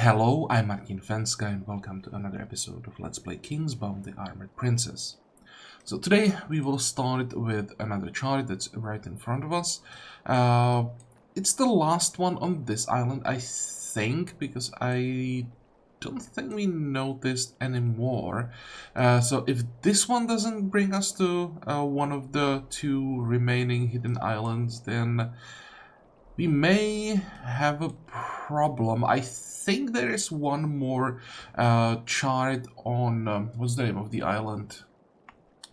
Hello, I'm Fencka and welcome to another episode of Let's Play Kingsbound the Armored Princess. So today we will start with another chart that's right in front of us. It's the last one on this island, I think, because I don't think we noticed anymore. So if this one doesn't bring us to one of the two remaining hidden islands, then we may have a problem. I think there is one more chart on what's the name of the island?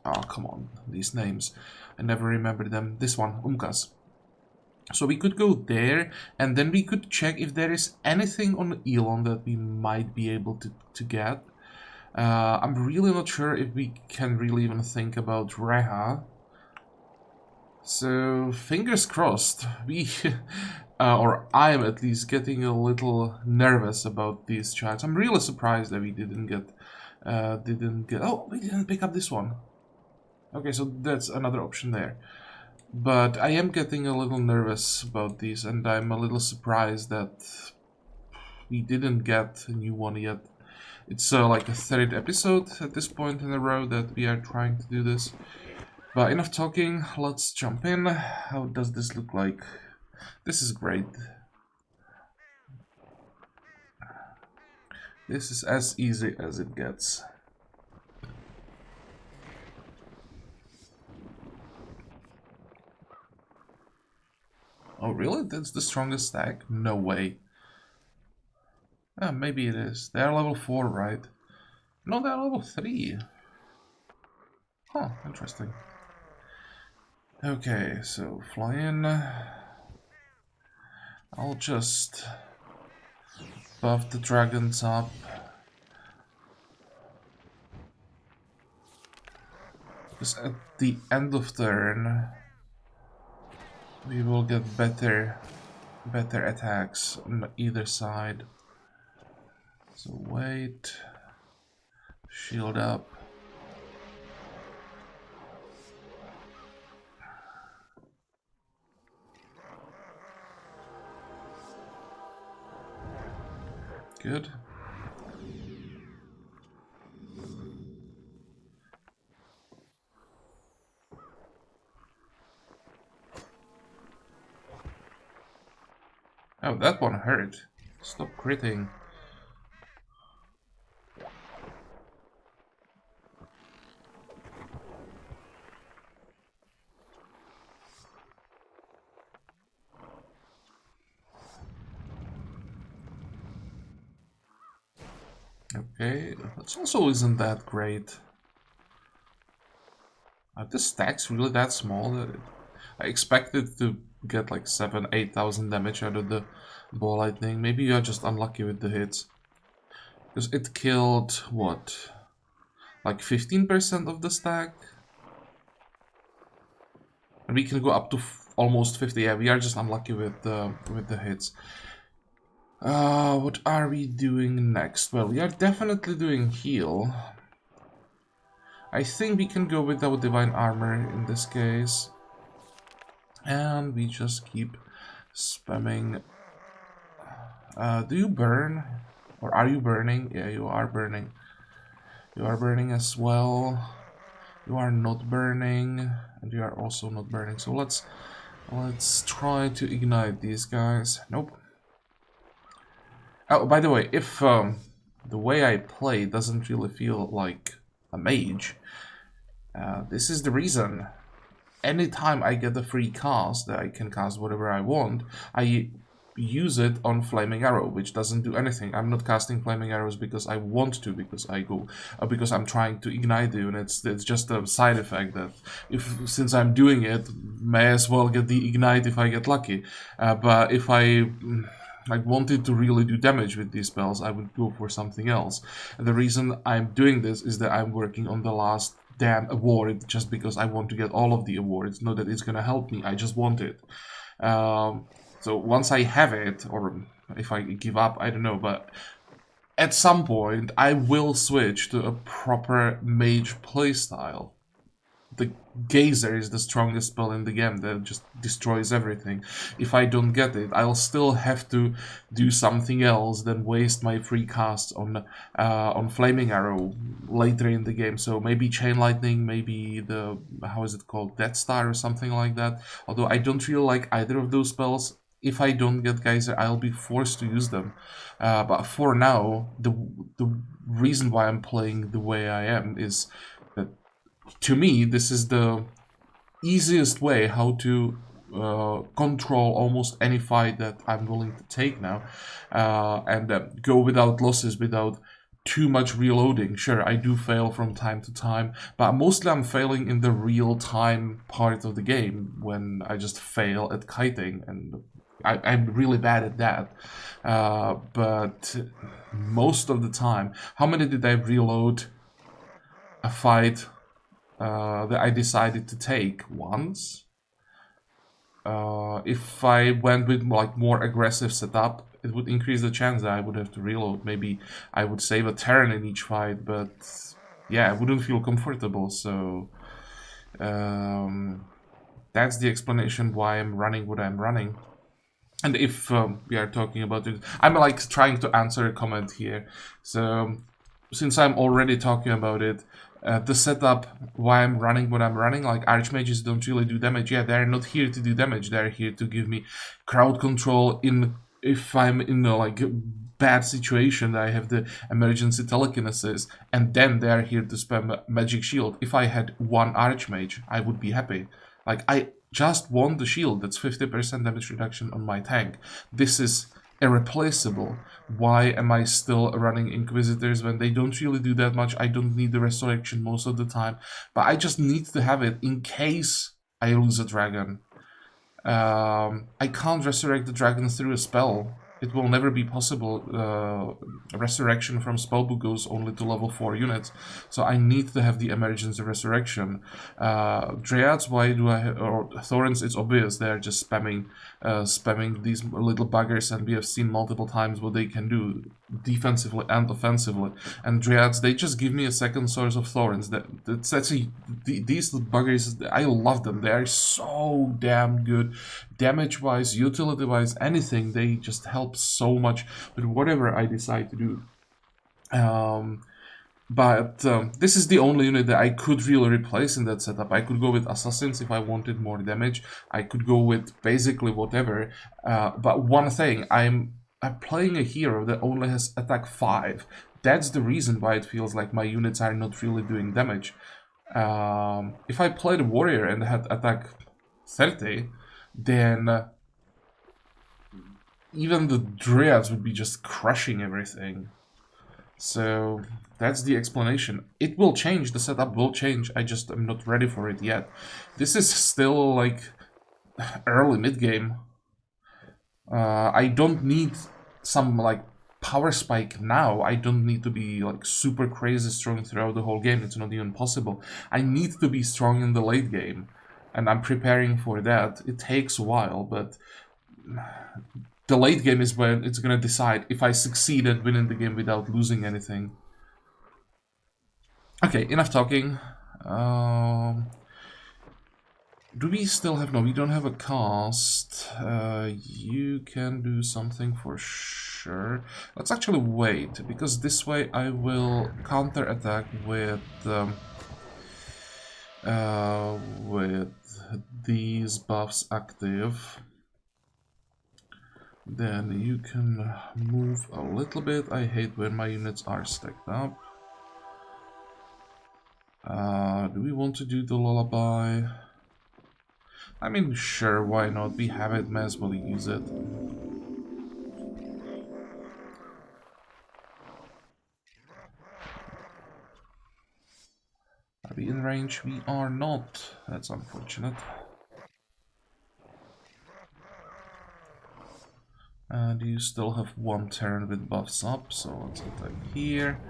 Oh, come on, these names. I never remember them. This one, Umkas. So we could go there, and then we could check if there is anything on Elon that we might be able to get. I'm really not sure if we can really even think about Reha. So, fingers crossed. We, or I'm at least getting a little nervous about these charts. I'm really surprised that we didn't get, oh, we didn't pick up this one. Okay, so that's another option there. But I am getting a little nervous about these, and I'm a little surprised that we didn't get a new one yet. It's like a third episode at this point in a row that we are trying to do this. But enough talking, let's jump in. How does this look like? This is great. This is as easy as it gets. Oh really? That's the strongest stack? No way. Maybe it is. They're level 4, right? No, they're level 3. Huh, interesting. Okay, so fly in. I'll just buff the dragons up. Because at the end of turn, we will get better attacks on either side. So wait, shield up. Good. Oh, that one hurt. Stop critting. Okay, that also isn't that great. Are the stacks really that small? I expected to get like 7,000-8,000 damage out of the ball lightning. Maybe you're just unlucky with the hits. Because it killed, what? Like 15% of the stack? And we can go up to almost 50. Yeah, we are just unlucky with the hits. What are we doing next? Well, we are definitely doing heal. I think we can go with our divine armor in this case. And we just keep spamming. Do you burn? Or are you burning? Yeah, you are burning. You are burning as well. You are not burning. And you are also not burning. So let's try to ignite these guys. Nope. Oh, by the way, if the way I play doesn't really feel like a mage, this is the reason. Anytime I get a free cast that I can cast whatever I want, I use it on Flaming Arrow, which doesn't do anything. I'm not casting Flaming Arrows because I want to, because I go, because I'm trying to ignite the units. It's just a side effect that since I'm doing it, may as well get the ignite if I get lucky. But if I wanted to really do damage with these spells, I would go for something else. And the reason I'm doing this is that I'm working on the last damn award just because I want to get all of the awards. Not that it's gonna help me, I just want it. So once I have it, or if I give up, I don't know, but at some point I will switch to a proper mage playstyle. the Gazer is the strongest spell in the game that just destroys everything. If I don't get it, I'll still have to do something else than waste my free casts on Flaming Arrow later in the game. So maybe Chain Lightning, maybe the, how is it called, Death Star or something like that. Although I don't really like either of those spells. If I don't get Geyser, I'll be forced to use them. But for now, the reason why I'm playing the way I am is that, to me, this is the easiest way how to control almost any fight that I'm willing to take now, and go without losses, without too much reloading. Sure, I do fail from time to time, but mostly I'm failing in the real-time part of the game when I just fail at kiting, and I'm really bad at that. But most of the time, how many did I reload a fight that I decided to take? Once. If I went with like more aggressive setup, it would increase the chance that I would have to reload. Maybe I would save a turn in each fight, but yeah, I wouldn't feel comfortable. So that's the explanation why I'm running what I'm running. And if we are talking about it, I'm like trying to answer a comment here. So since I'm already talking about it, the setup, why I'm running what I'm running, like Archmages don't really do damage. Yeah, they're not here to do damage. They're here to give me crowd control if I'm in a like bad situation. I have the emergency telekinesis, and then they're here to spam magic shield. If I had one Archmage, I would be happy. Like, I just want the shield. That's 50% damage reduction on my tank. This is irreplaceable. Why am I still running Inquisitors when they don't really do that much? I don't need the resurrection most of the time, but I just need to have it in case I lose a dragon. I can't resurrect the dragon through a spell. It will never be possible. Resurrection from spellbook goes only to level 4 units, so I need to have the emergency resurrection. Dryads, why do I have, or Thorns, it's obvious, they're just spamming these little buggers, and we have seen multiple times what they can do defensively and offensively. And Dryads, they just give me a second source of Thorns. These buggers, I love them. They are so damn good. Damage-wise, utility-wise, anything, they just help so much with whatever I decide to do. But this is the only unit that I could really replace in that setup. I could go with Assassins if I wanted more damage. I could go with basically whatever. But one thing, I'm playing a hero that only has attack 5. That's the reason why it feels like my units are not really doing damage. If I played a warrior and had attack 30, then even the Dryads would be just crushing everything. So that's the explanation. It will change, the setup will change, I just am not ready for it yet. This is still like early mid-game. I don't need some like power spike now. I don't need to be like super crazy strong throughout the whole game. It's not even possible. I need to be strong in the late game, and I'm preparing for that. It takes a while, but the late game is when it's gonna decide if I succeed at winning the game without losing anything. Okay, enough talking. Do we still have... No, we don't have a cast. You can do something for sure. Let's actually wait, because this way I will counter-attack with these buffs active. Then you can move a little bit. I hate when my units are stacked up. Do we want to do the lullaby? I mean, sure, why not? We have it, may as well use it. Are we in range? We are not. That's unfortunate. And you still have one turn with buffs up, so let's attack here.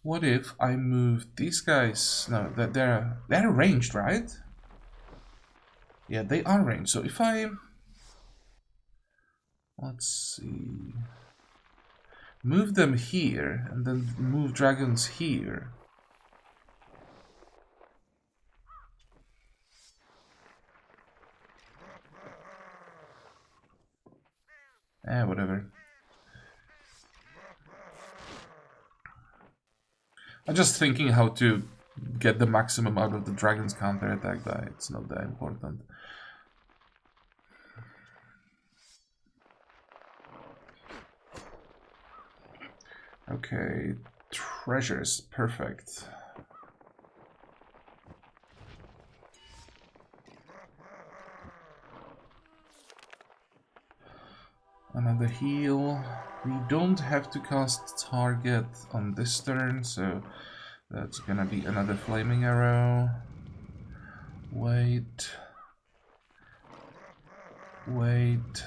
What if I move these guys? No, they're ranged, right? Yeah, they are ranged. So if I Let's see. Move them here, and then move dragons here. Whatever. I'm just thinking how to get the maximum out of the dragon's counterattack die. It's not that important. Okay, treasures, perfect. Another heal. We don't have to cast target on this turn, so that's gonna be another flaming arrow. Wait. Wait.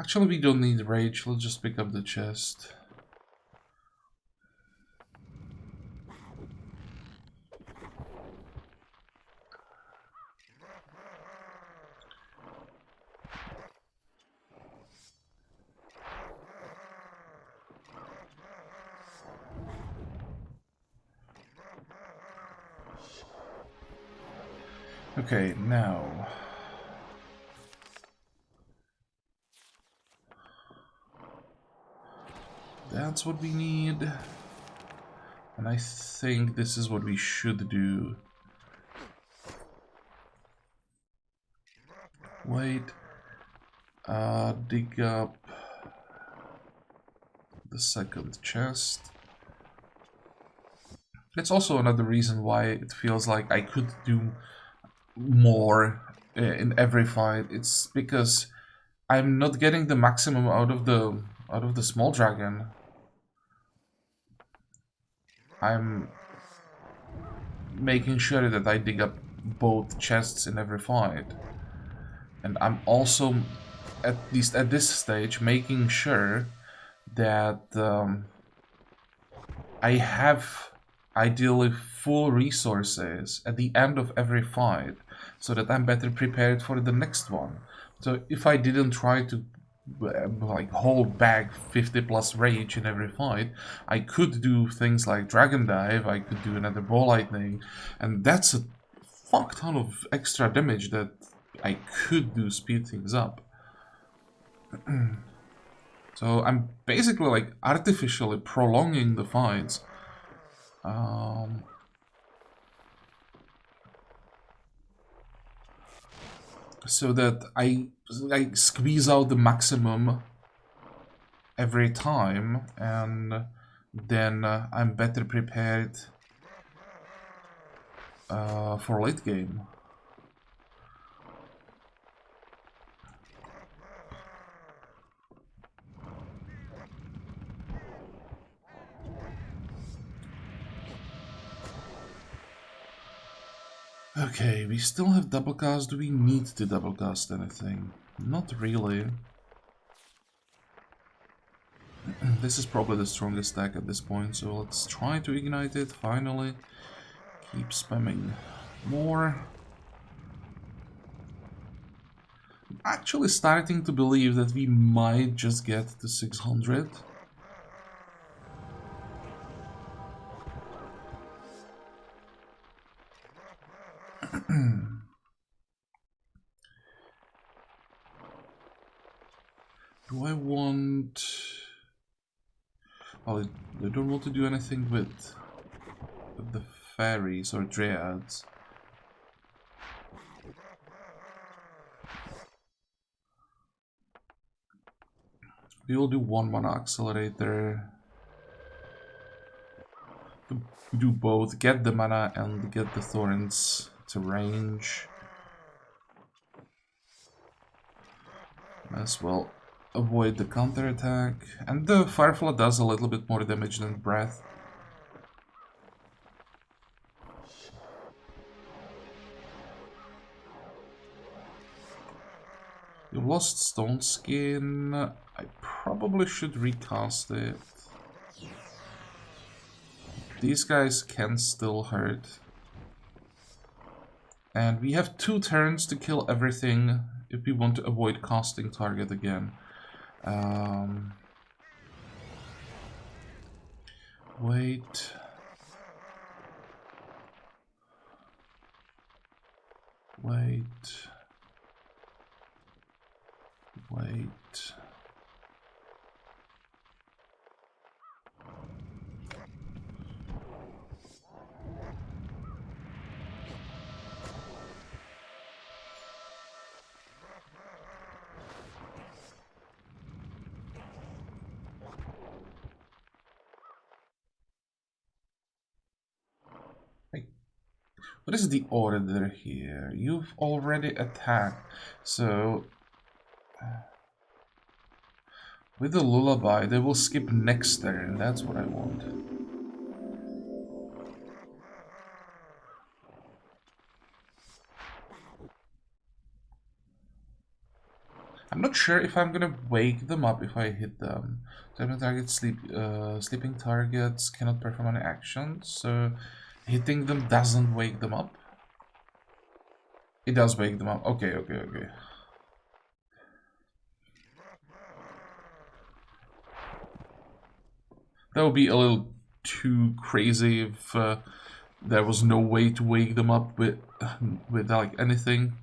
Actually, we don't need rage. Let's just pick up the chest. Okay, now. That's what we need. And I think this is what we should do. Wait. Dig up the second chest. It's also another reason why it feels like I could do more in every fight. It's because I'm not getting the maximum out of the small dragon. I'm making sure that I dig up both chests in every fight. And I'm also, at least at this stage, making sure that I have ideally full resources at the end of every fight, so that I'm better prepared for the next one. So if I didn't try to like hold back 50 plus rage in every fight, I could do things like Dragon Dive, I could do another Ball Lightning, and that's a fuck ton of extra damage that I could do speed things up. So I'm basically like artificially prolonging the fights. So that I squeeze out the maximum every time, and then I'm better prepared for late game. Okay, we still have double cast. Do we need to double cast anything? Not really. This is probably the strongest deck at this point, so let's try to ignite it finally. Keep spamming more. I'm actually starting to believe that we might just get to 600. Do I want... Well, I don't want to do anything with the fairies or dryads. We will do 1 mana accelerator. Do both, get the mana and get the thorns to range. As well avoid the counterattack. And the Firefly does a little bit more damage than Breath. You lost Stone Skin. I probably should recast it. These guys can still hurt. And we have 2 turns to kill everything if we want to avoid casting target again. Wait. Wait. Wait. What is the order here? You've already attacked, so with the lullaby they will skip next turn. That's what I want. I'm not sure if I'm gonna wake them up if I hit them. Sleeping targets cannot perform any actions, so hitting them doesn't wake them up. It does wake them up. Okay. That would be a little too crazy if there was no way to wake them up with like anything.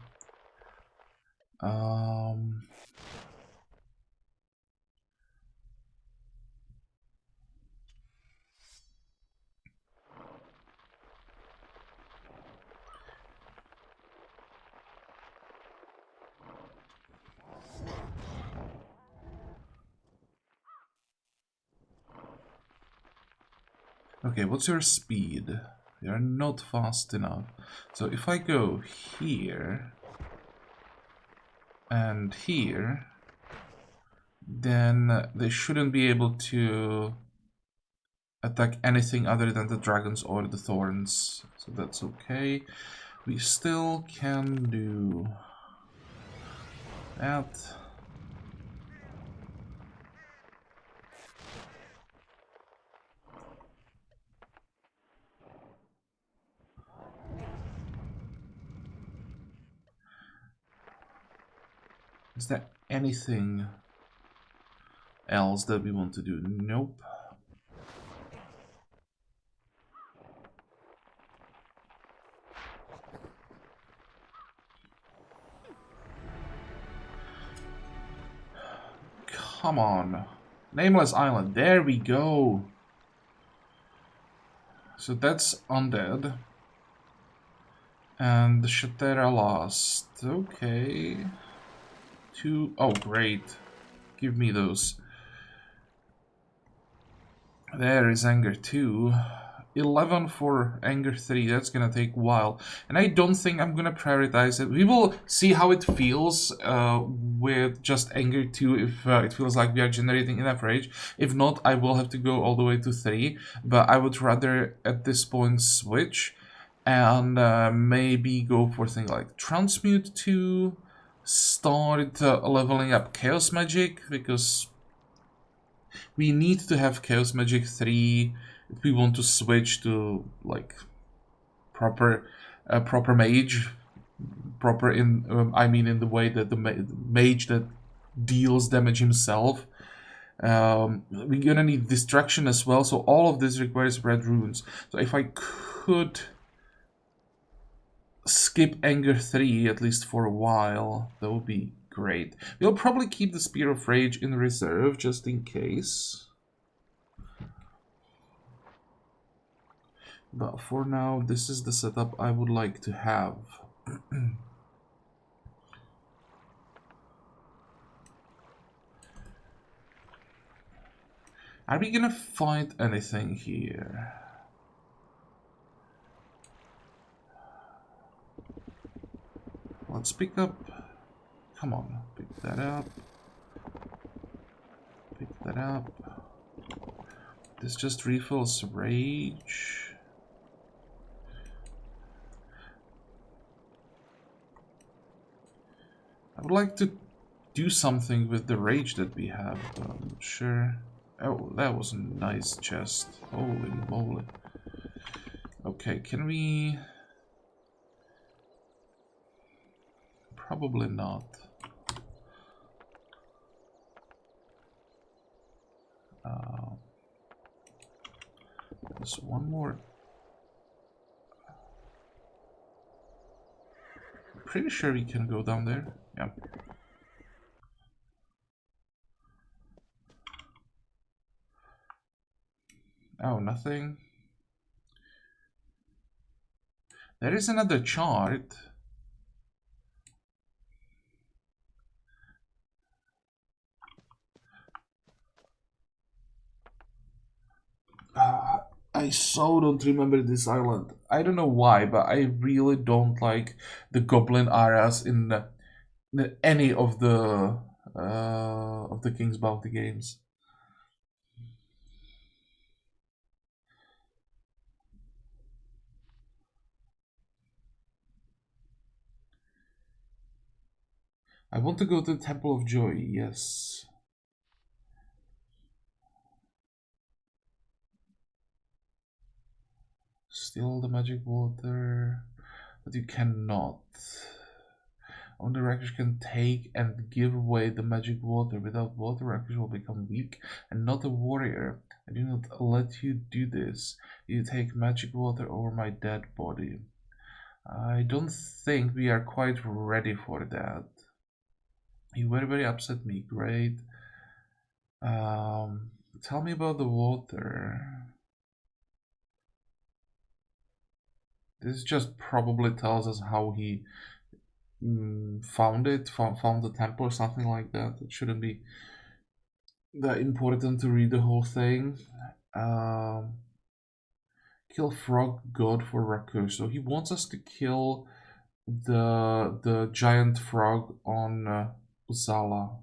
Okay, what's your speed? You're not fast enough. So if I go here and here, then they shouldn't be able to attack anything other than the dragons or the thorns. So that's okay. We still can do that. Is there anything else that we want to do? Nope. Come on. Nameless Island. There we go. So that's undead. And the Shatera lost. Okay. 2. Oh, great. Give me those. There is Anger 2. 11 for Anger 3. That's gonna take a while. And I don't think I'm gonna prioritize it. We will see how it feels with just Anger 2 if it feels like we are generating enough rage. If not, I will have to go all the way to 3. But I would rather at this point switch and maybe go for things like Transmute 2. Start leveling up Chaos Magic, because we need to have Chaos Magic 3 if we want to switch to like proper mage. Proper in I mean in the way that the mage that deals damage himself. We're gonna need Distraction as well, so all of this requires red runes. So if I could skip Anger 3 at least for a while, that would be great. We'll probably keep the Spear of Rage in reserve just in case. But for now, this is the setup I would like to have. Are we gonna fight anything here? Let's pick up. Come on, pick that up. Pick that up. This just refills rage. I would like to do something with the rage that we have, but I'm not sure. Oh, that was a nice chest. Holy moly. Okay, can we... Probably not. There's one more. Pretty sure we can go down there. Yeah. Oh, nothing. There is another chart. I so don't remember this island. I don't know why, but I really don't like the goblin areas in any of the King's Bounty games. I want to go to the Temple of Joy, yes. Steal the magic water, but you cannot. Only Rakers can take and give away the magic water. Without water, Rakers will become weak and not a warrior. I do not let you do this. You take magic water over my dead body. I don't think we are quite ready for that. You very upset me. Great. Tell me about the water. This just probably tells us how he found the temple or something like that. It shouldn't be that important to read the whole thing. Kill frog god for Raku. So he wants us to kill the giant frog on Zala.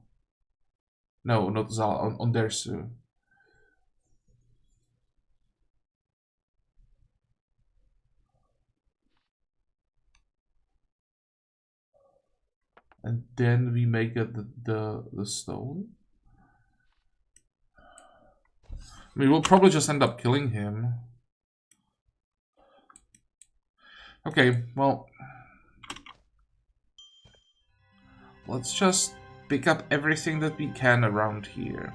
No, not Zala, on Dersu. And then we make it the stone. I mean, we'll probably just end up killing him. Okay, well, let's just pick up everything that we can around here.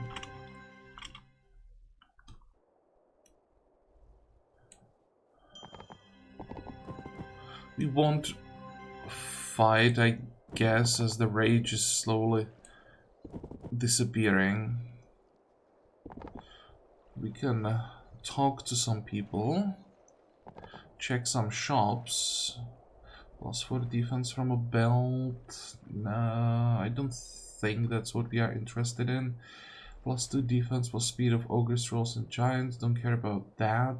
We won't fight, I guess, as the rage is slowly disappearing. We can talk to some people, check some shops. +4 defense from a belt. Nah, I don't think that's what we are interested in. +2 defense plus speed of ogres, trolls, and giants. Don't care about that.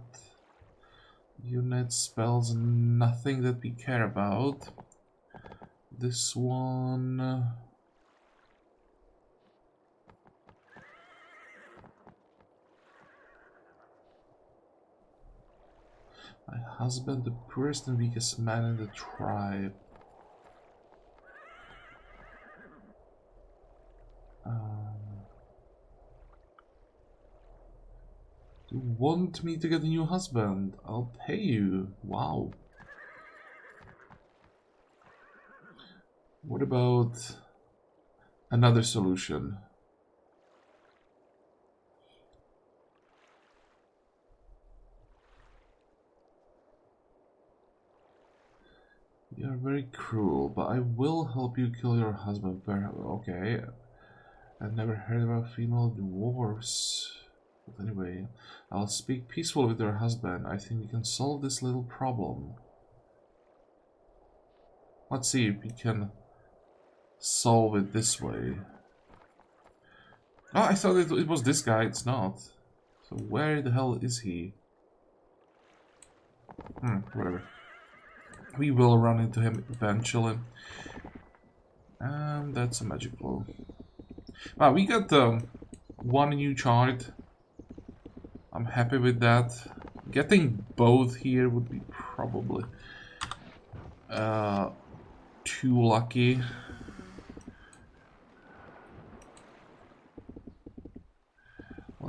Unit spells, nothing that we care about. This one. My husband, the poorest and weakest man in the tribe. You want me to get a new husband? I'll pay you. Wow. What about another solution? You are very cruel, but I will help you kill your husband. Okay. I've never heard about female dwarves. But anyway, I'll speak peaceful with your husband. I think we can solve this little problem. Let's see if we can solve it this way. Oh, I thought it was this guy. It's not. So where the hell is he? Whatever. We will run into him eventually. And that's a magic blow. Wow, we got one new chart. I'm happy with that. Getting both here would be probably too lucky.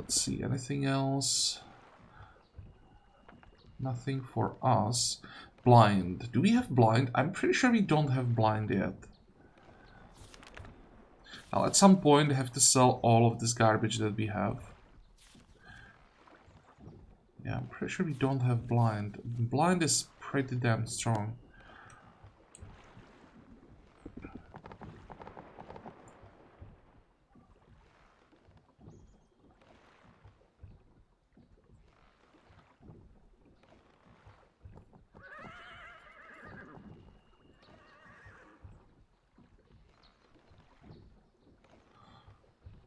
Let's see, anything else? Nothing for us. Blind. Do we have blind? I'm pretty sure we don't have blind yet. I'll at some point have to sell all of this garbage that we have. Yeah, I'm pretty sure we don't have blind. Blind is pretty damn strong.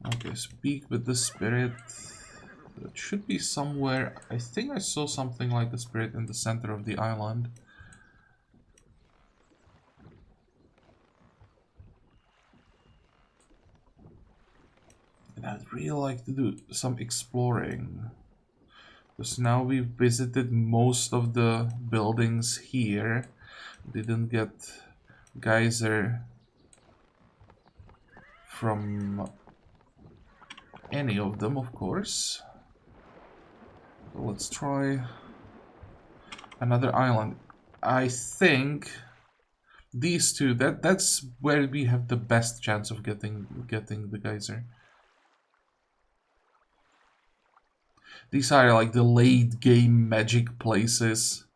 Okay, speak with the spirit. It should be somewhere. I think I saw something like the spirit in the center of the island. And I'd really like to do some exploring. Because now we've visited most of the buildings here. Didn't get geyser from any of them, of course. So let's try another island. I think these two, that's where we have the best chance of getting the geyser. These are like the late game magic places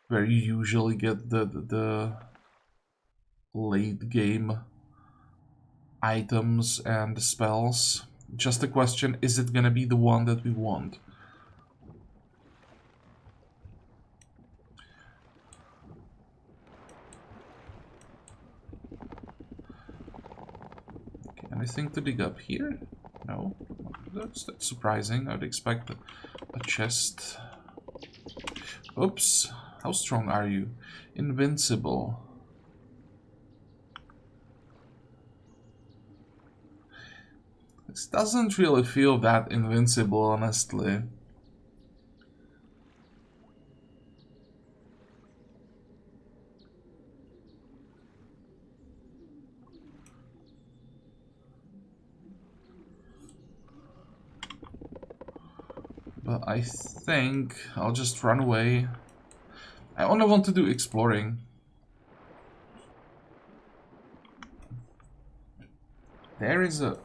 where you usually get the late game items and spells. Just a question, is it gonna be the one that we want? Okay, anything to dig up here? No. That's surprising. I'd expect a chest. Oops. How strong are you? Invincible. This doesn't really feel that invincible, honestly. But I think I'll just run away. I only want to do exploring. There is a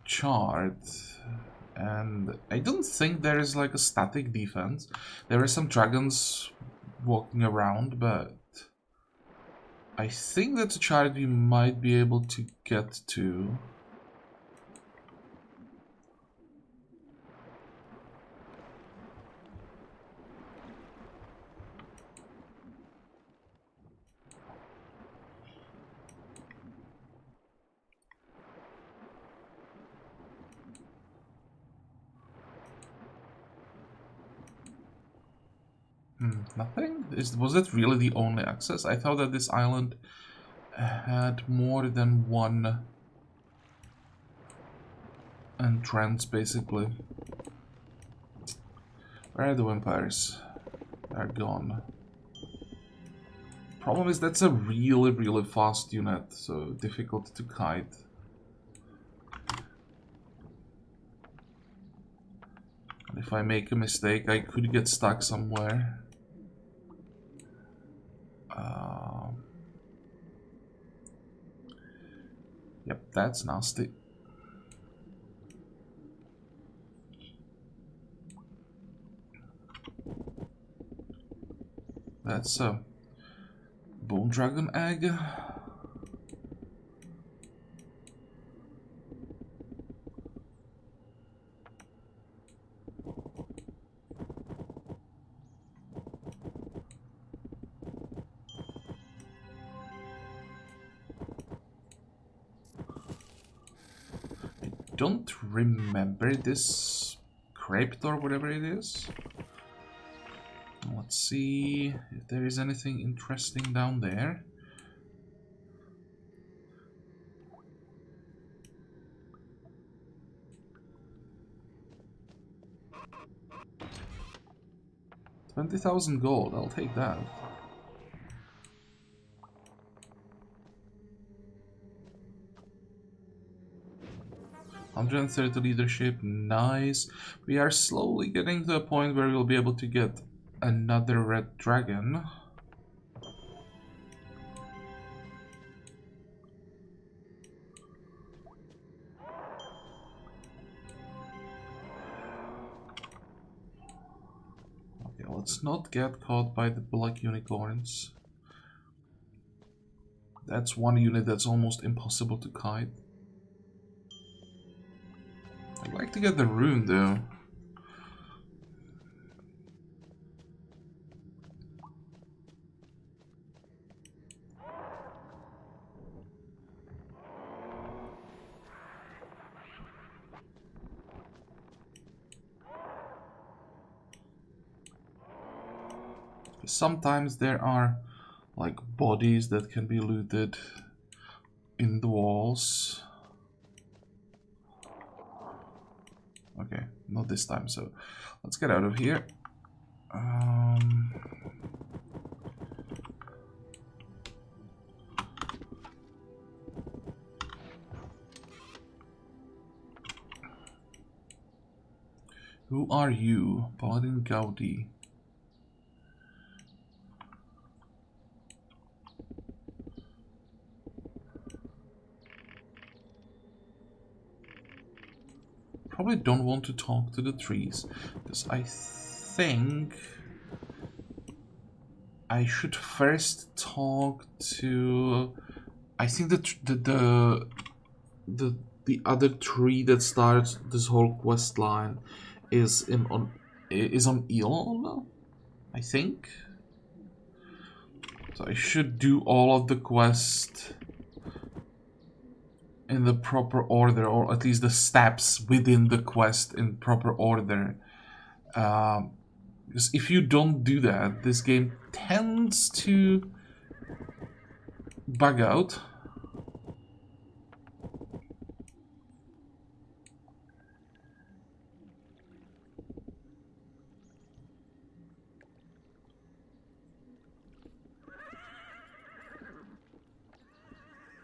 chart, and I don't think there is like a static defense. There are some dragons walking around, but I think that's a chart we might be able to get to. Nothing? Was that really the only access? I thought that this island had more than one entrance, basically. Where are the vampires? They're gone. Problem is that's a really fast unit, so difficult to kite. And if I make a mistake, I could get stuck somewhere. Yep, that's nasty. That's a bone dragon egg. Don't remember this crypt or whatever it is. Let's see if there is anything interesting down there. $20,000 gold, I'll take that. 130 leadership, nice. We are slowly getting to a point where we'll be able to get another red dragon. Okay, let's not get caught by the black unicorns. That's one unit that's almost impossible to kite. I'd like to get the rune though. Sometimes there are like bodies that can be looted in the walls. Okay, not this time, so let's get out of here. Who are you? Paladin Gaudi. Probably don't want to talk to the trees, because I think I should first talk to... I think the other tree that starts this whole quest line is on Elon, I think. So I should do all of the quest in the proper order, or at least the steps within the quest in proper order. Because if you don't do that, this game tends to bug out.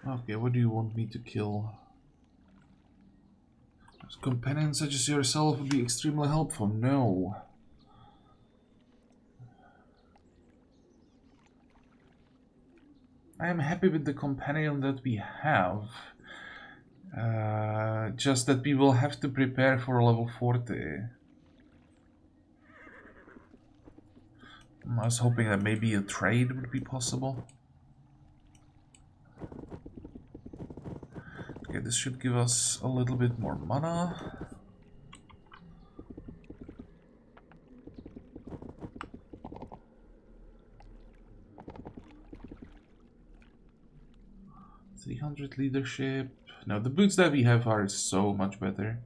Okay, what do you want me to kill? A companion such as yourself would be extremely helpful. No. I am happy with the companion that we have. Just that we will have to prepare for level 40. I was hoping that maybe a trade would be possible. Okay, this should give us a little bit more mana. .300 leadership. Now the boots that we have are so much better.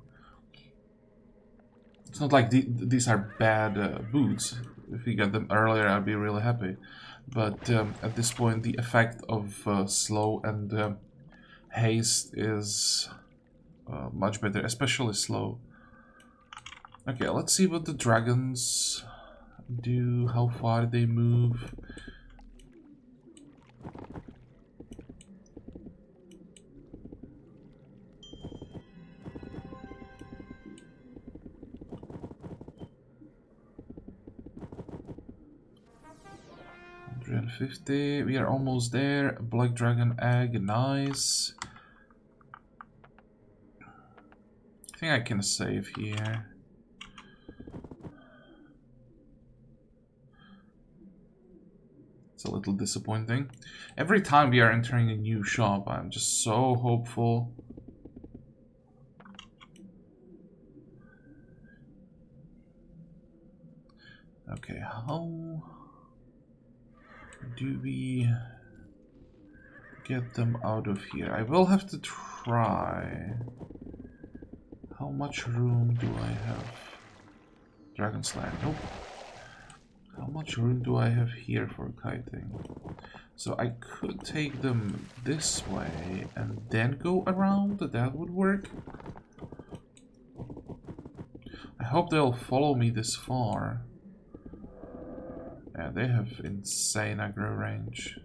It's not like these are bad boots. If we get them earlier, I'd be really happy. But at this point, the effect of slow and haste is much better, especially slow. Okay, let's see what the dragons do, how far they move. $150, we are almost there. Black dragon egg, nice. I think I can save here. It's a little disappointing. Every time we are entering a new shop, I'm just so hopeful. Okay, how do we get them out of here? I will have to try. How much room do I have? Dragon Slayer, nope. How much room do I have here for kiting? So I could take them this way and then go around. That would work. I hope they'll follow me this far. Yeah, they have insane aggro range.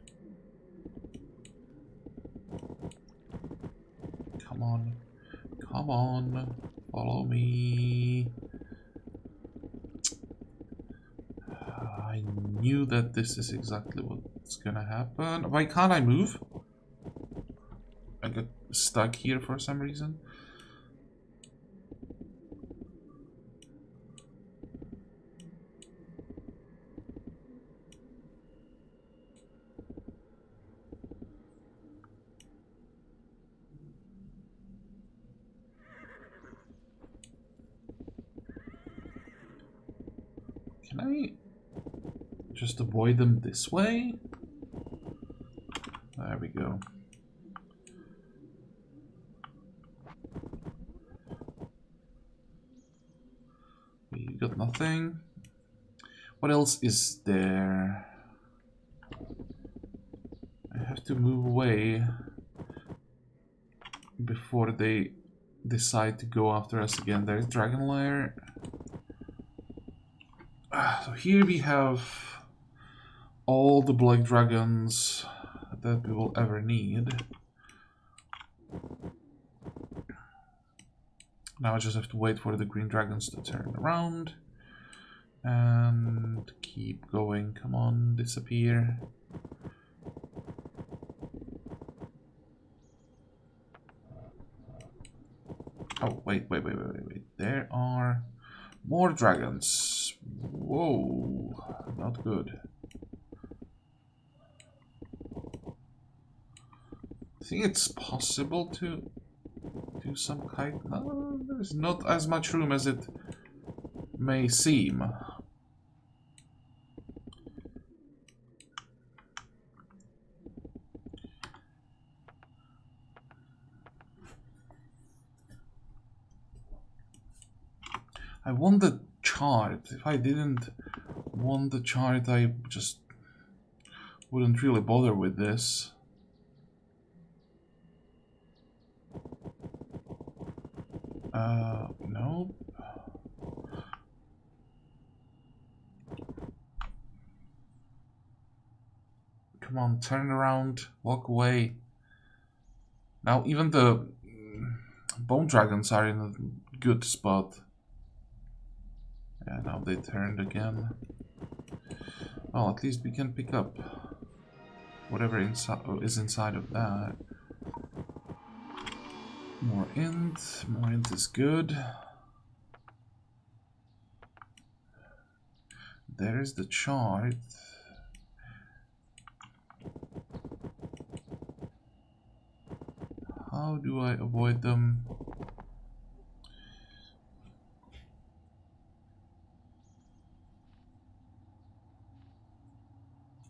Come on. Come Come on, follow me. I knew that this is exactly what's gonna happen. Why can't I move? I got stuck here for some reason. Can I just avoid them this way? There we go. We got nothing. What else is there? I have to move away before they decide to go after us again. There's Dragon Lair. So here we have all the black dragons that we will ever need. Now I just have to wait for the green dragons to turn around and keep going. Come on, disappear. Oh, wait. There are more dragons. Whoa, not good. I think it's possible to do some kind. No, there's not as much room as it may seem. I want the chart. If I didn't want the chart, I just wouldn't really bother with this. No. Come on, turn around, walk away. Now even the bone dragons are in a good spot. Yeah, now they turned again. Well, at least we can pick up whatever is inside of that. More int is good. There's the chart. How do I avoid them?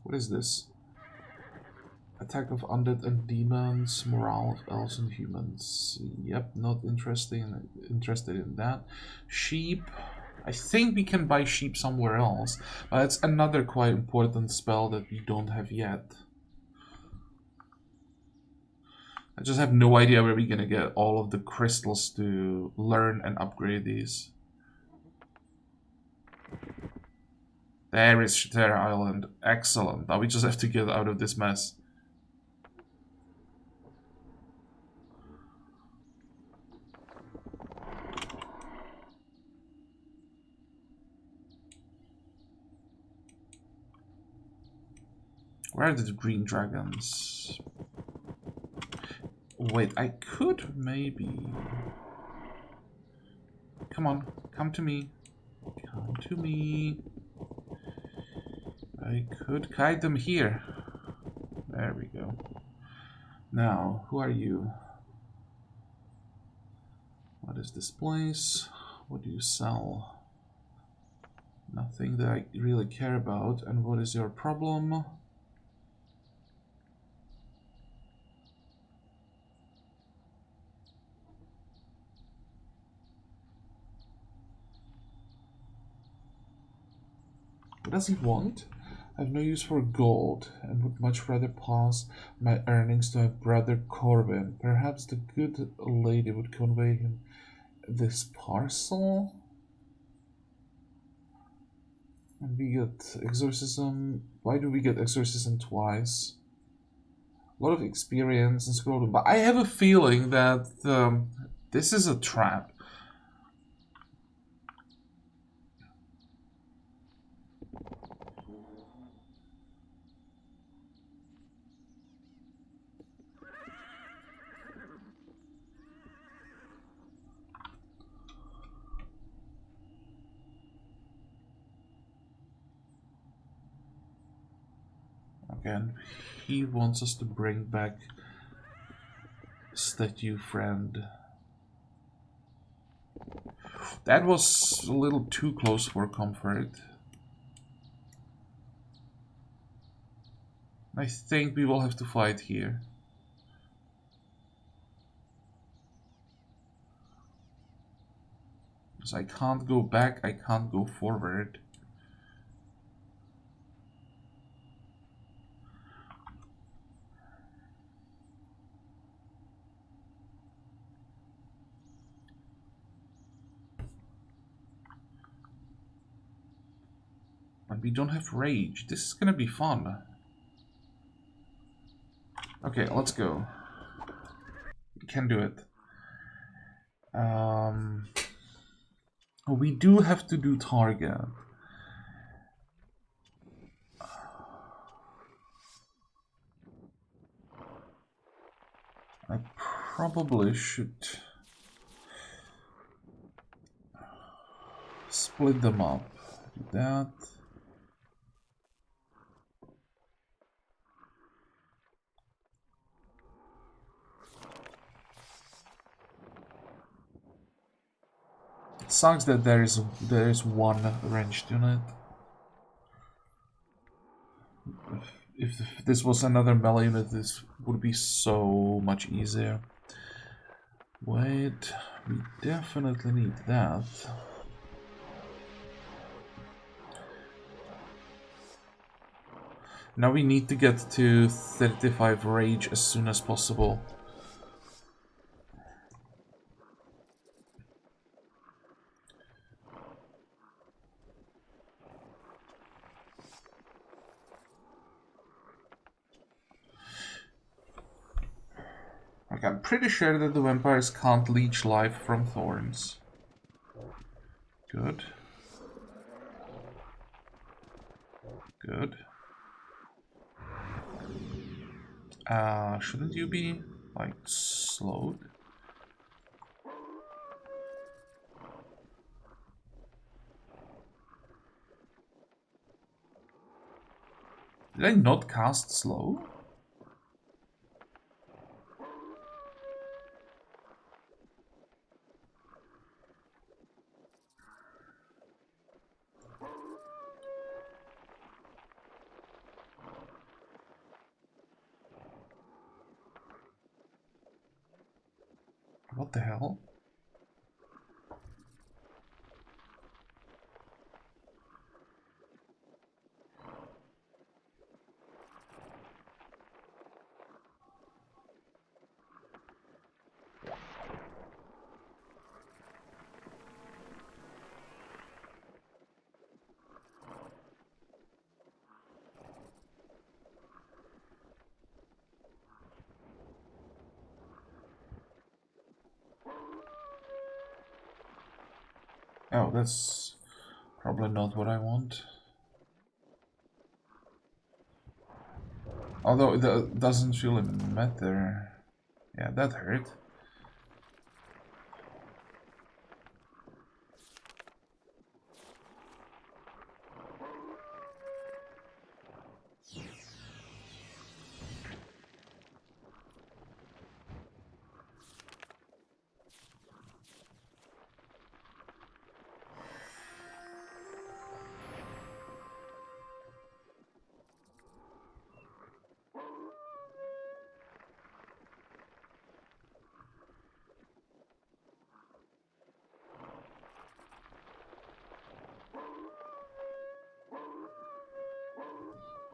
What is this? Attack of undead and demons, morale of elves and humans. Yep, not interested in that. Sheep. I think we can buy sheep somewhere else. It's another quite important spell that we don't have yet. I just have no idea where we're gonna get all of the crystals to learn and upgrade these. There is Terra Island. Excellent. Now we just have to get out of this mess. Where are the green dragons? Wait, I could maybe... Come on, come to me. Come to me. I could kite them here. There we go. Now, who are you? What is this place? What do you sell? Nothing that I really care about. And what is your problem? What does he want? I have no use for gold and would much rather pass my earnings to my brother Corbin. Perhaps the good lady would convey him this parcel? And we get exorcism. Why do we get exorcism twice? A lot of experience and scrolling. But I have a feeling that This is a trap. Again, he wants us to bring back statue friend. That was a little too close for comfort. I think we will have to fight here. Because I can't go back, I can't go forward. And we don't have rage. This is gonna be fun. Okay, let's go. We can do it. We do have to do target. I probably should split them up. Do that. It sucks that there is one ranged unit. If this was another melee unit, this would be so much easier. Wait, we definitely need that. Now we need to get to 35 rage as soon as possible. Okay, I'm pretty sure that the vampires can't leech life from thorns. Good. Good. Shouldn't you be, like, slowed? Did I not cast slow? What the hell? Oh, that's probably not what I want. Although it doesn't really matter. Yeah, that hurt.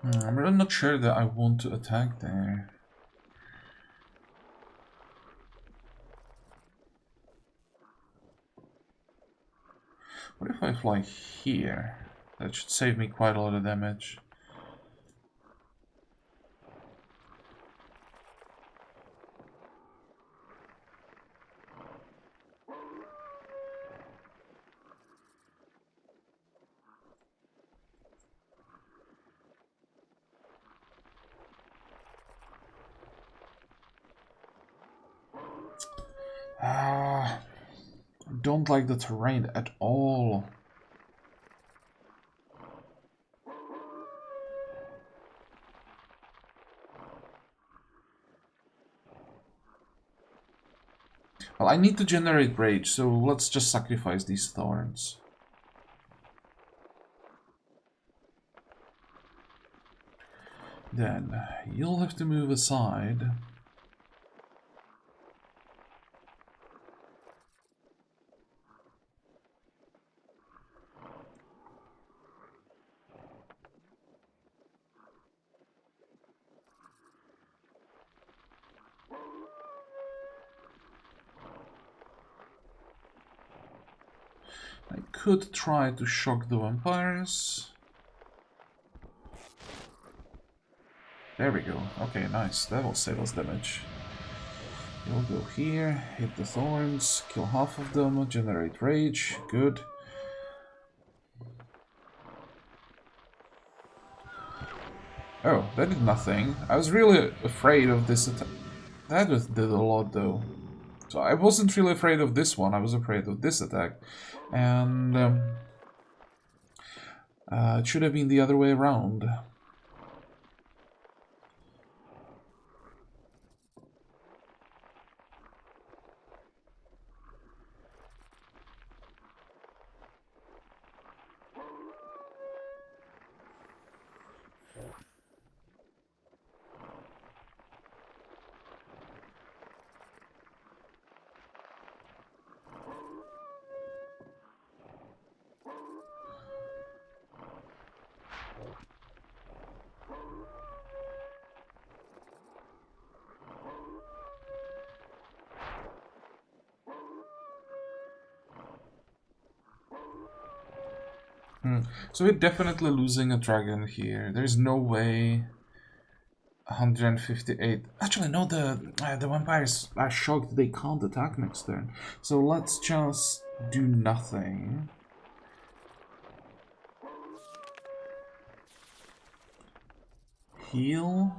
I'm really not sure that I want to attack there. What if I fly here? That should save me quite a lot of damage. Don't like the terrain at all. Well, I need to generate rage, so let's just sacrifice these thorns. Then you'll have to move aside. I could try to shock the vampires. There we go. Okay, nice. That will save us damage. You'll go here, hit the thorns, kill half of them, generate rage. Good. Oh, that did nothing. I was really afraid of this attack. That did a lot, though. So I wasn't really afraid of this one, I was afraid of this attack. And it should have been the other way around. So we're definitely losing a dragon here. There's no way. 158. Actually, no. The vampires are shocked they can't attack next turn. So let's just do nothing. Heal.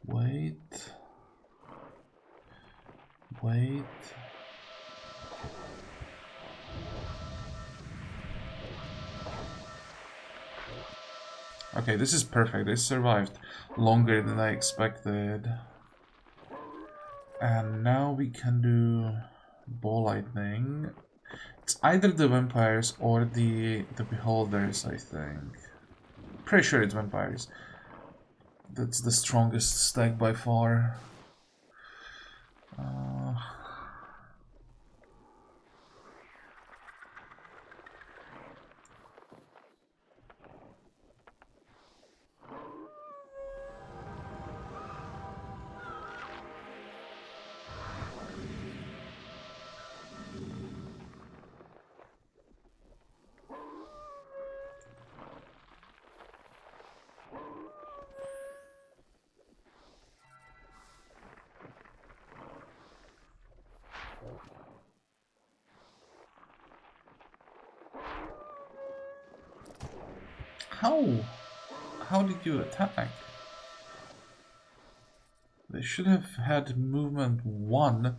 Wait. Wait. Okay, this is perfect. They survived longer than I expected. And now we can do ball lightning. It's either the vampires or the beholders, I think. Pretty sure it's vampires. That's the strongest stack by far. How? How did you attack? They should have had movement 1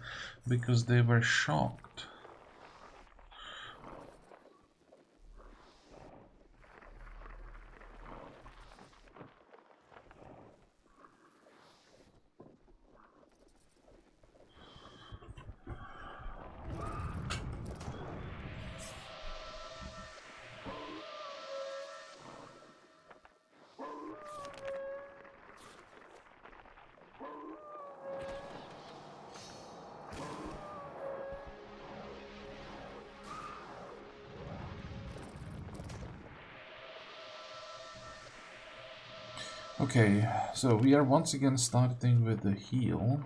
because they were shocked. Okay, so we are once again starting with the heal.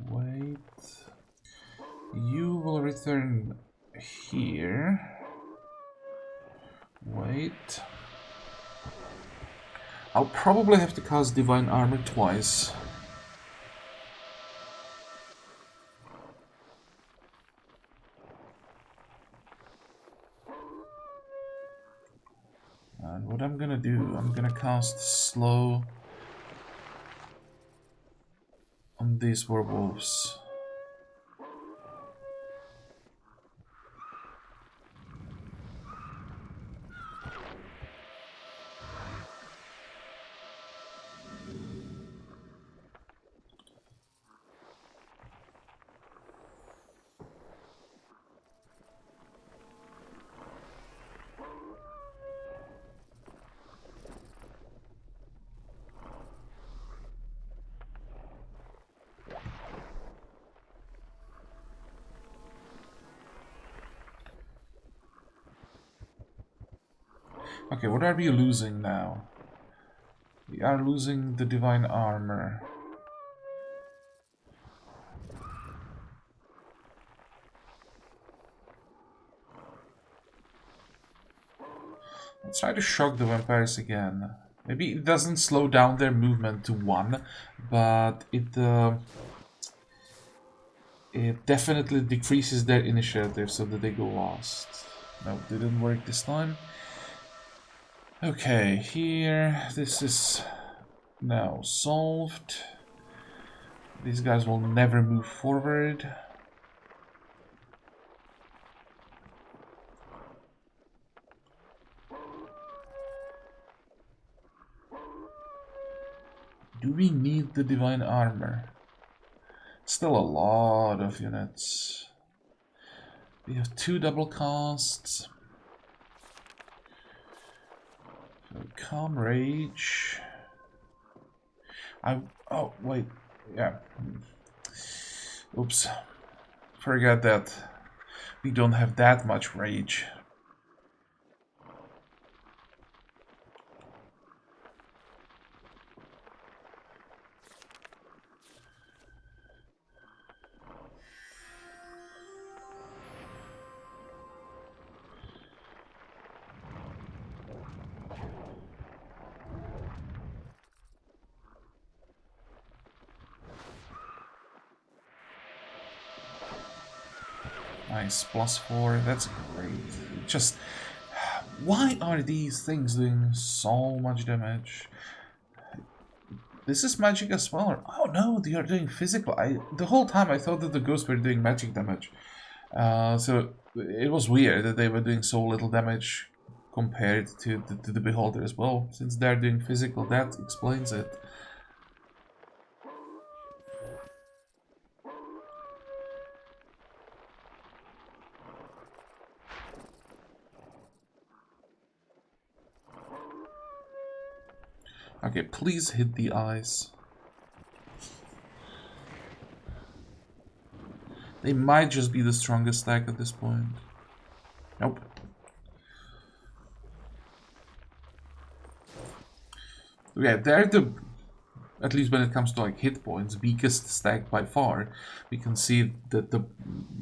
Wait. You will return here. Wait. I'll probably have to cast Divine Armor twice. And what I'm gonna do, I'm gonna cast Slow on these werewolves. Okay, what are we losing now? We are losing the Divine Armor. Let's try to shock the vampires again. Maybe it doesn't slow down their movement to 1, but it definitely decreases their initiative so that they go last. No, didn't work this time. Okay, here, this is now solved. These guys will never move forward. Do we need the Divine Armor? Still a lot of units. We have 2 double casts. So Calm Rage. Oh, wait. Yeah. Oops. Forget that. We don't have that much rage. Nice, +4, that's great. Just, why are these things doing so much damage? This is magic as well, or, oh no, they are doing physical. The whole time I thought that the ghosts were doing magic damage. So it was weird that they were doing so little damage compared to the beholder as well. Since they're doing physical, that explains it. Okay, please hit the eyes. They might just be the strongest stack at this point. Nope. Yeah, they're the, at least when it comes to like hit points, weakest stack by far. We can see that the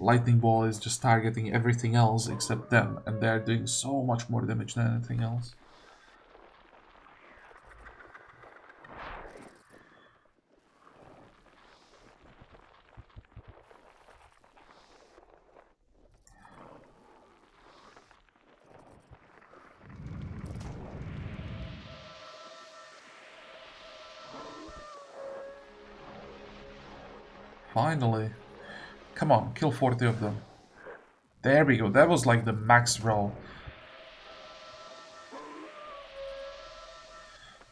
lightning ball is just targeting everything else except them, and they're doing so much more damage than anything else. Finally. Come on, kill 40 of them. There we go, that was like the max roll.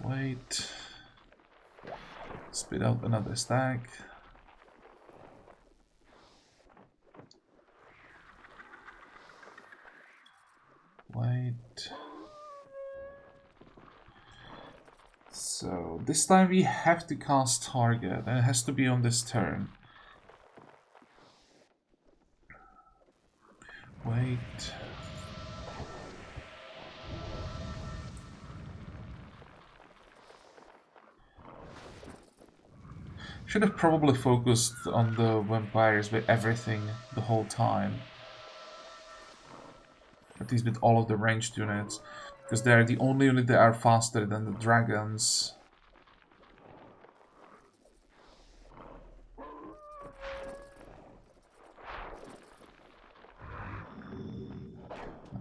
Wait. Spit out another stack. Wait. So, this time we have to cast target, and it has to be on this turn. Wait. Should have probably focused on the vampires with everything the whole time. At least with all of the ranged units. Because they're the only unit that are faster than the dragons.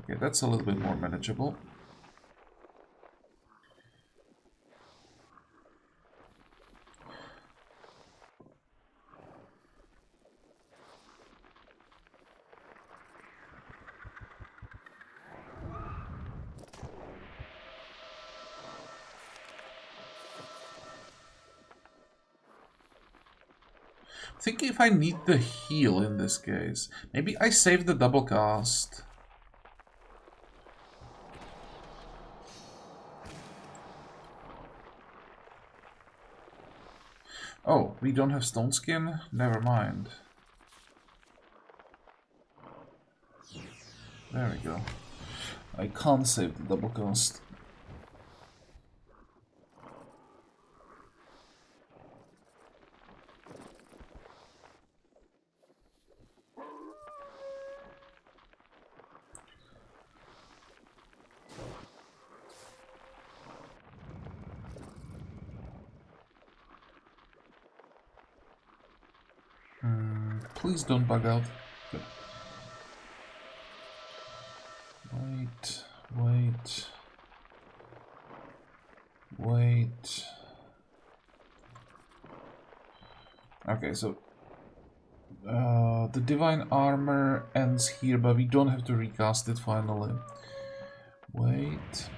Okay, that's a little bit more manageable. I think if I need the heal in this case, maybe I save the double cast. Oh, we don't have stone skin? Never mind. There we go. I can't save the double cast. Please don't bug out. Good. Wait. Okay, so the divine armor ends here, but we don't have to recast it finally. Wait.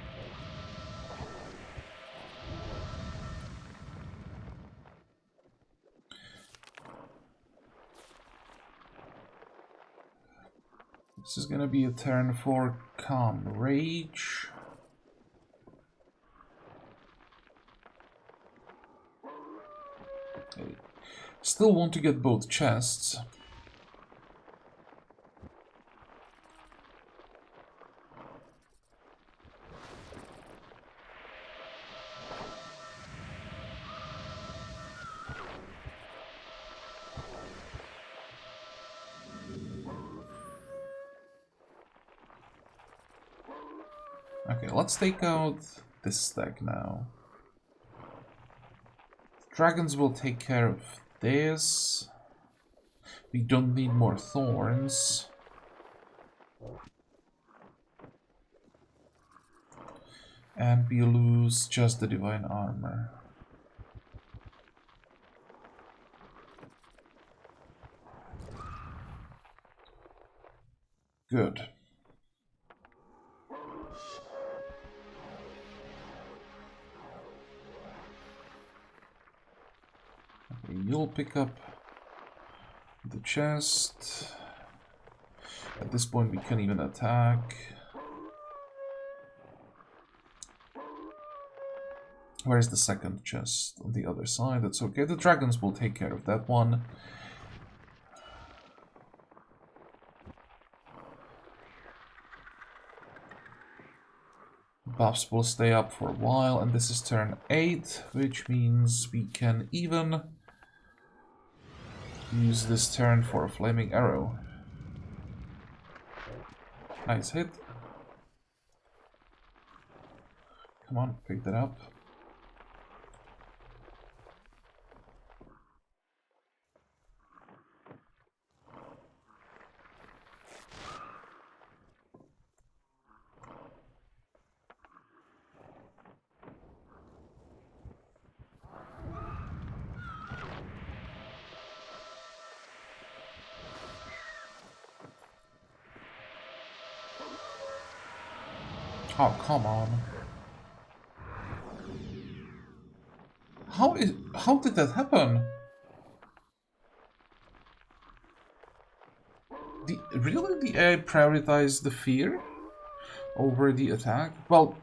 This is gonna be a turn for Calm Rage. Okay. Still want to get both chests. Okay, let's take out this stack now. Dragons will take care of this. We don't need more thorns. And we lose just the divine armor. Good. Okay, you'll pick up the chest. At this point we can even attack. Where's the second chest? On the other side. That's okay. The dragons will take care of that one. Buffs will stay up for a while, and this is turn 8, which means we can even use this turn for a flaming arrow. Nice hit. Come on, pick that up. Oh, come on. How did that happen? Really the AI prioritized the fear over the attack? Well,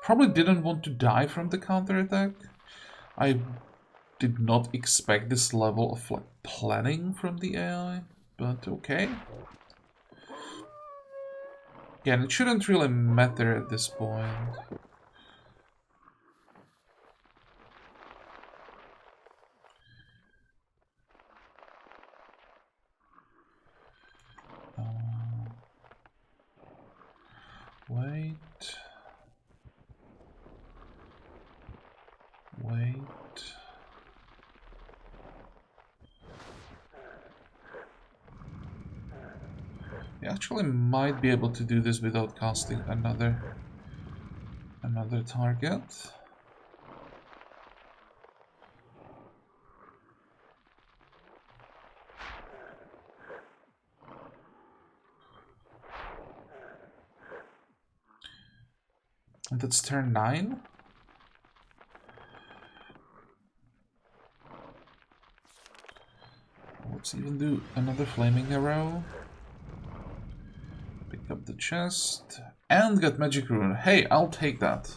probably didn't want to die from the counterattack. I did not expect this level of like planning from the AI, but okay. Again, it shouldn't really matter at this point. Wait. Wait. We actually might be able to do this without casting another target. And that's turn 9. Let's even do another flaming arrow. Pick up the chest. And get magic rune. Hey, I'll take that.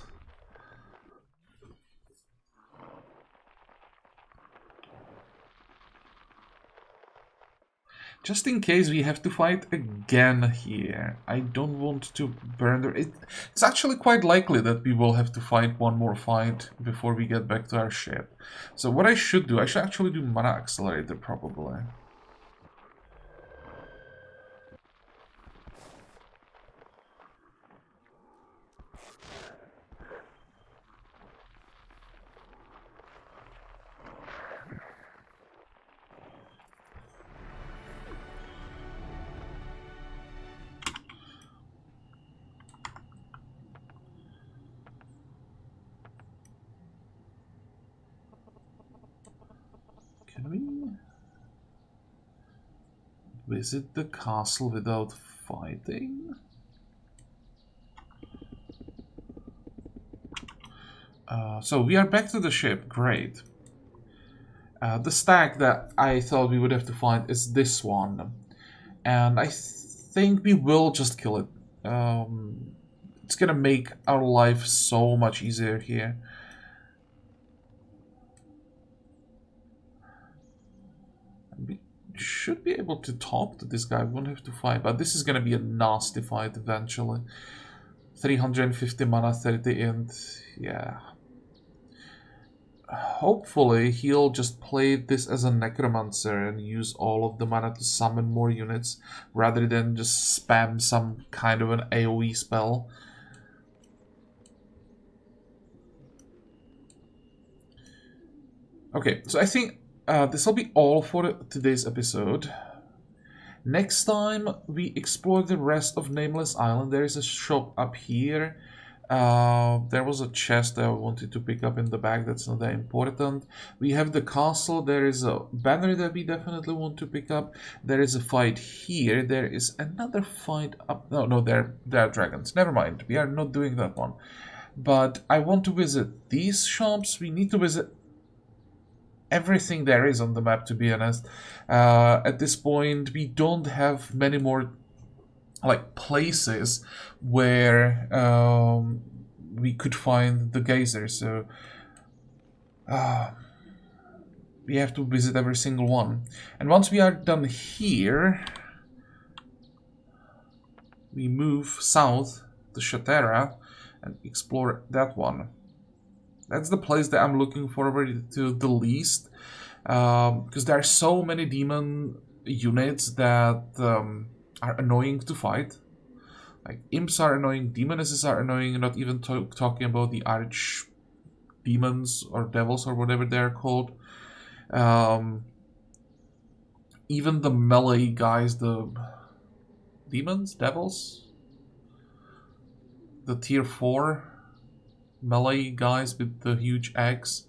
Just in case we have to fight again here. I don't want to burn the... It's actually quite likely that we will have to fight one more fight before we get back to our ship. So what I should do, I should actually do mana accelerator probably. Can we visit the castle without fighting? So we are back to the ship, great. The stag that I thought we would have to find is this one. And I think we will just kill it. It's gonna make our life so much easier here. We should be able to talk to this guy. We won't have to fight, but this is gonna be a nasty fight eventually. 350 mana, 30 int. Yeah. Hopefully he'll just play this as a necromancer and use all of the mana to summon more units rather than just spam some kind of an AoE spell. Okay, so I think this will be all for today's episode. Next time we explore the rest of Nameless Island. There is a shop up here. There was a chest that I wanted to pick up in the bag. That's not that important. We have the castle. There is a banner that we definitely want to pick up. There is a fight here. There is another fight up. No, there are dragons. Never mind. We are not doing that one. But I want to visit these shops. We need to visit everything there is on the map, to be honest. At this point, we don't have many more places where we could find the geyser, so we have to visit every single one. And once we are done here, we move south to Shatera and explore that one. That's the place that I'm looking forward to the least, because there are so many demon units that are annoying to fight. Like, imps are annoying, demonesses are annoying, not even talking about the arch demons or devils or whatever they're called. Even the melee guys, the demons, devils, the tier 4 melee guys with the huge eggs,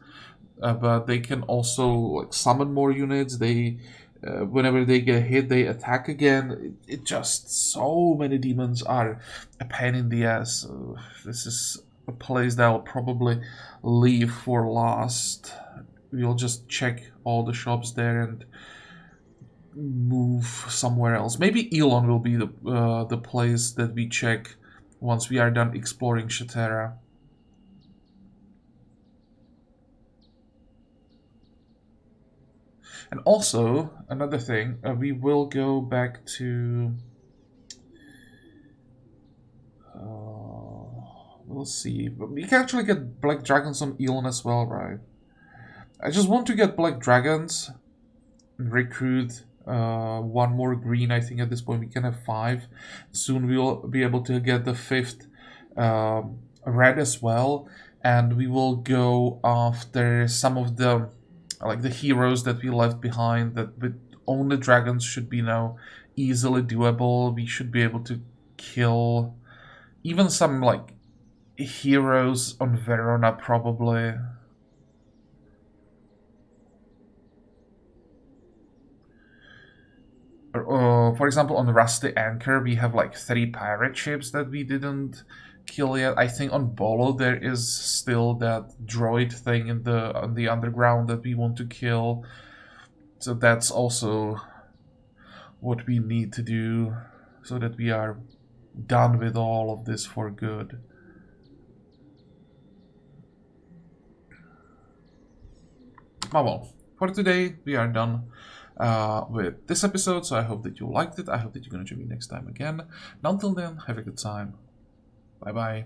but they can also summon more units. They whenever they get hit, they attack again. It just, so many demons are a pain in the ass. This is a place that I'll probably leave for last. We'll just check all the shops there and move somewhere else. Maybe Elon will be the place that we check once we are done exploring Shatera. And also, another thing, we will go back to... we'll see. We can actually get Black Dragons on Elon as well, right? I just want to get Black Dragons, recruit one more green. I think at this point we can have 5. Soon we'll be able to get the 5th red as well, and we will go after some of the like the heroes that we left behind. That with only dragons should be now easily doable. We should be able to kill even some like heroes on Verona probably. For example, on Rusty Anchor, we have like 3 pirate ships that we didn't kill yet. I think on Bolo there is still that droid thing in the on the underground that we want to kill. So that's also what we need to do so that we are done with all of this for good. Well, for today we are done with this episode, so I hope that you liked it. I hope that you're going to join me next time again. And until then, have a good time. Bye bye.